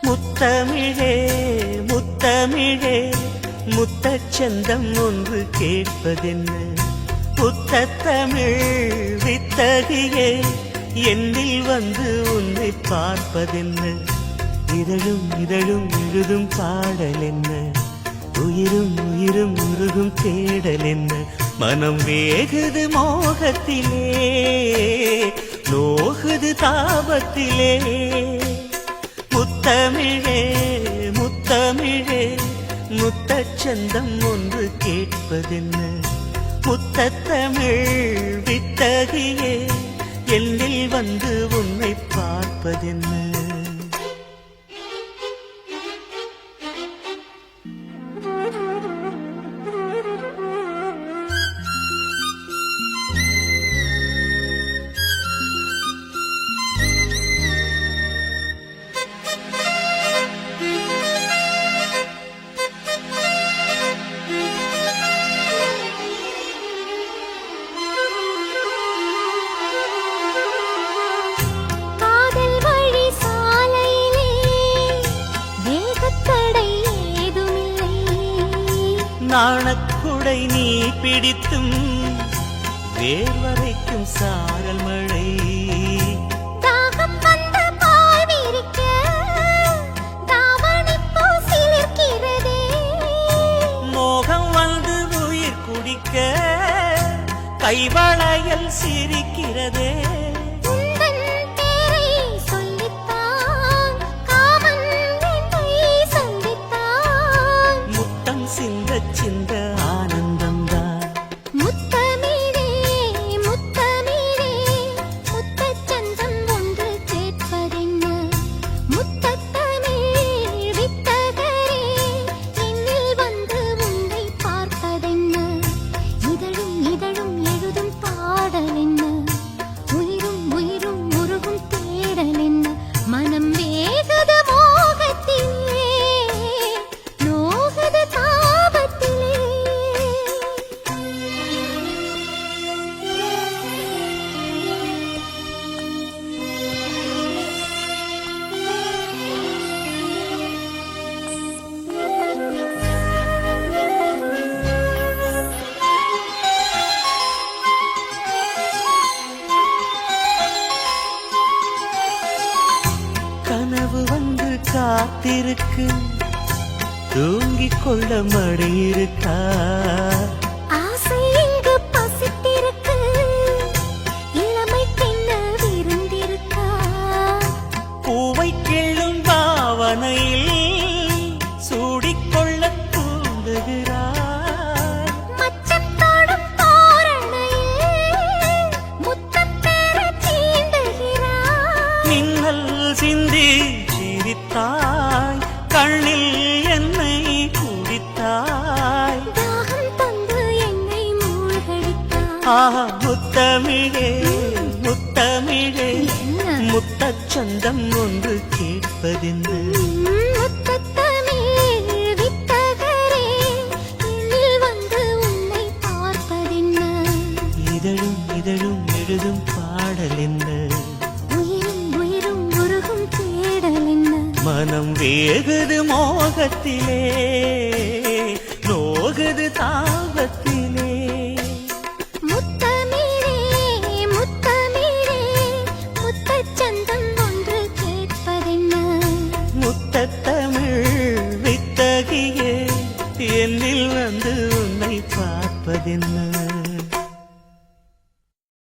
முத்தமிழே முத்தமிழே முத்தச்சந்தம் ஒன்று கேட்பதென்ன புத்தத்தமிழ் வித்தகியே என்னில் வந்து உன்னை பார்ப்பதென்ன இதழும் இதழும் எழுதும் பாடல் என்ன உயிரும் உயிரும் உருகும் தேடல் என்ன மனம் வேகுது மோகத்திலே நோகுது தாபத்திலே முத்தமிழே முத்தமிழே முத்தச்சந்தம் ஒன்று கேட்பதென்ன முத்தத்தமிழ் வித்தகியே என்னில் வந்து உன்னை பார்ப்பதென்ன நாணக்குடை நீ பிடித்தும் வேர்வரைக்கும் சாரல் மழை மோகம் வந்து உயிர் குடிக்க கைவளையல் சிரிக்கிறதே சிந்த ஆனந்தம் தான் முத்தமிழே முத்தமிழே முத்தச்சந்தம் ஒன்று கேட்பதென்ன முத்தத்தமிழ் வித்தகரே என்னில் வந்து உன்னை பார்ப்பதென்ன இதழும் இதழும் எழுதும் பாடல் என்ன உயிரும் உயிரும் உருகும் தேடல் என்ன மனம் வேகுது மோகத்திலே நோகுது கனவு வந்து காத்திருக்கு தூங்கிக் கொள்ள மழை இருக்கா ஆசை இங்கு பசித்திருக்கு இளமை பெண்ண விருந்திருக்கா பூவை கிள்ளும் பாவனையில் சூடிக்கொள்ள தூண்டுகிறார் மச்சத்தோடும் தோரணையில் முத்தம் பெற தீண்டுகிறார் மின்னல் சிந்தி சிரித்தாய் கண்ணில் என்னை குடித்தாய் தாகம் தந்து என்னை மூழ்கடித்தாய் ஆஹா முத்தமிழே முத்தமிழே முத்தச்சந்தம் ஒன்று கேட்பதென்ன முத்தத்தமிழ் வித்தகரே என்னில் வந்து உன்னை பார்ப்பதென்ன இதழும் இதழும் எழுதும் பாடல் என்ன உயிரும் உயிரும் உருகும் தேடல் என்ன மனம் வேகுது மோகத்திலே நோகுது தாபத்திலே முத்தமிழே முத்தமிழே முத்தச்சந்தம் ஒன்று கேட்பதென்ன முத்தத்தமிழ் வித்தகியே என்னில் வந்து உன்னை பார்ப்பதென்ன